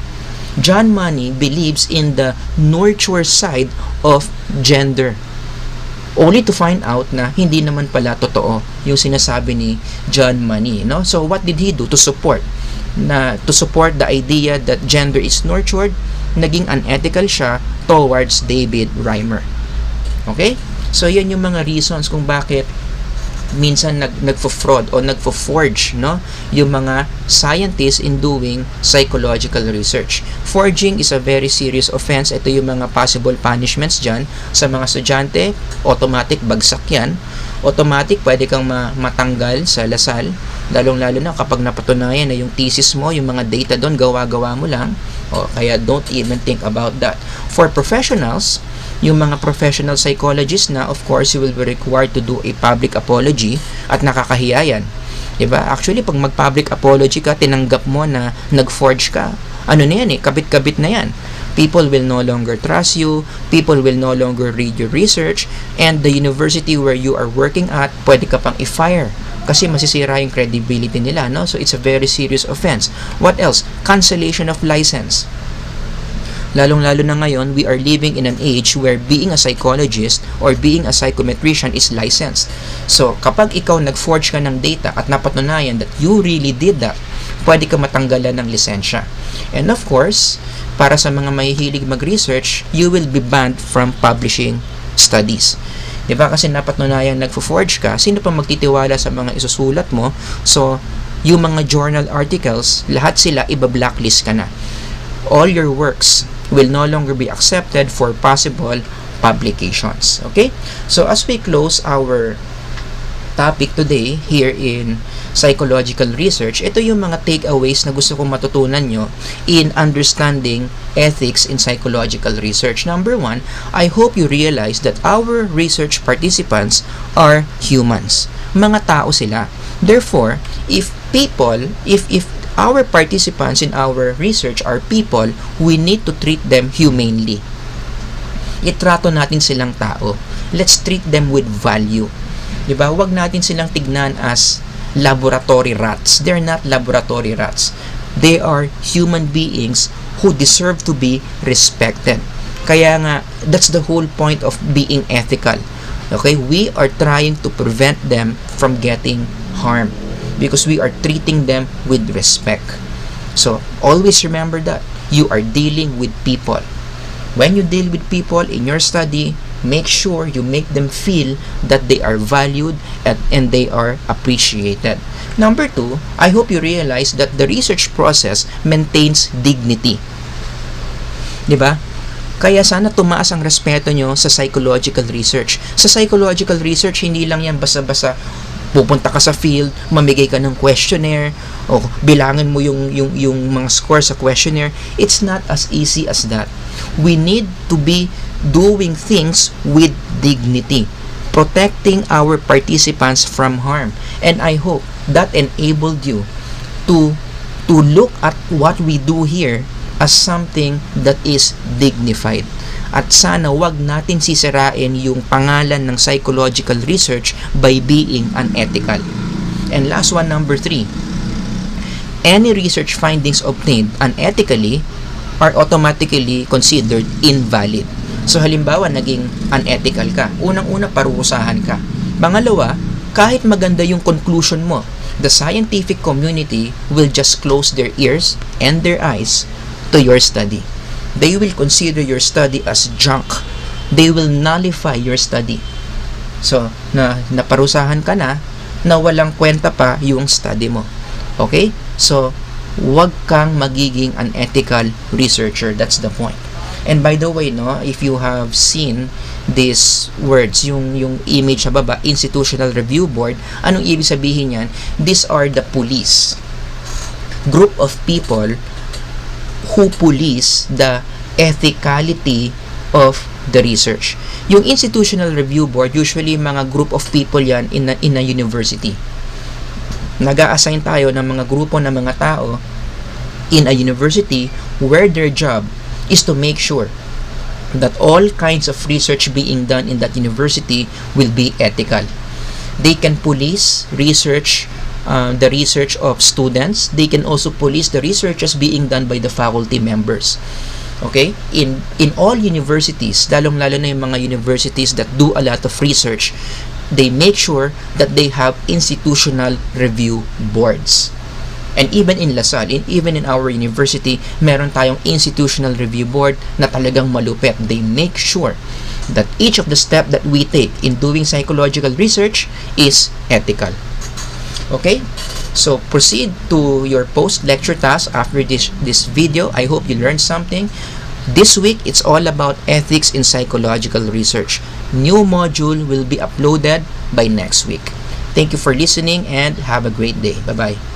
John Money believes in the nurture side of gender, only to find out na hindi naman pala totoo yung sinasabi ni John Money, no? So what did he do to support the idea that gender is nurtured? Naging unethical siya towards David Reimer. Okay? So yan yung mga reasons kung bakit minsan nagfo-fraud o nagfo-forge, no, yung mga scientists in doing psychological research. Forging is a very serious offense. Ito yung mga possible punishments dyan sa mga estudyante. Automatic bagsak yan. Automatic pwede kang matanggal sa Lasal, lalong-lalo na kapag napatunayan na yung thesis mo, yung mga data doon, gawa-gawa mo lang. Kaya don't even think about that. For professionals, yung mga professional psychologists na, of course, you will be required to do a public apology at nakakahiya yan. Diba? Actually, pag mag-public apology ka, tinanggap mo na nag-forge ka. Ano na yan kabit-kabit na yan. People will no longer trust you, people will no longer read your research, and the university where you are working at, pwede ka pang i-fire kasi masisira yung credibility nila, no? So it's a very serious offense. What else? Cancellation of license. Lalong-lalo na ngayon, we are living in an age where being a psychologist or being a psychometrician is licensed. So, kapag ikaw nag-forge ka ng data at napatunayan that you really did that, pwede ka matanggalan ng lisensya. And of course, para sa mga mahihilig mag-research, you will be banned from publishing studies. Diba? Kasi napatunayan nag-forge ka, sino pa magtitiwala sa mga isusulat mo? So, yung mga journal articles, lahat sila iba-blacklist ka na. All your works will no longer be accepted for possible publications. Okay? So, as we close our topic today here in psychological research, ito yung mga takeaways na gusto kong matutunan nyo in understanding ethics in psychological research. Number one, I hope you realize that our research participants are humans. Mga tao sila. Therefore, if our participants in our research are people, we need to treat them humanely. Itrato natin silang tao. Let's treat them with value. Diba? Huwag natin silang tignan as laboratory rats. They're not laboratory rats. They are human beings who deserve to be respected. Kaya nga, that's the whole point of being ethical. Okay? We are trying to prevent them from getting harmed because we are treating them with respect. So, always remember that you are dealing with people. When you deal with people in your study, make sure you make them feel that they are valued and they are appreciated. Number two, I hope you realize that the research process maintains dignity. Diba? Kaya sana tumaas ang respeto nyo sa psychological research. Sa psychological research, hindi lang yan basta-basta pupunta ka sa field, mamigay ka ng questionnaire, o bilangin mo yung mga score sa questionnaire. It's not as easy as that. We need to be doing things with dignity, protecting our participants from harm. And I hope that enabled you to look at what we do here as something that is dignified. At sana wag natin sisirain yung pangalan ng psychological research by being unethical. And last one, number 3. Any research findings obtained unethically are automatically considered invalid. So halimbawa, naging unethical ka. Unang-una, parusahan ka. Pangalawa, kahit maganda yung conclusion mo, the scientific community will just close their ears and their eyes to your study. They will consider your study as junk. They will nullify your study. So, naparusahan ka na walang kwenta pa yung study mo. Okay? So, wag kang magiging unethical researcher. That's the point. And by the way, no, if you have seen these words, yung image sa baba, Institutional Review Board, anong ibig sabihin yan? These are the police. Group of people who police the ethicality of the research. Yung Institutional Review Board, usually mga group of people yan in a university. Nag-a-assign tayo ng mga grupo ng mga tao in a university where their job is to make sure that all kinds of research being done in that university will be ethical. They can police research, the research of students. They can also police the researches being done by the faculty members. Okay? In all universities, lalong-lalo na yung mga universities that do a lot of research, they make sure that they have institutional review boards. And even in LaSalle, even in our university, meron tayong institutional review board na talagang malupit. They make sure that each of the step that we take in doing psychological research is ethical. Okay? So, proceed to your post-lecture task after this video. I hope you learned something. This week, it's all about ethics in psychological research. New module will be uploaded by next week. Thank you for listening and have a great day. Bye-bye.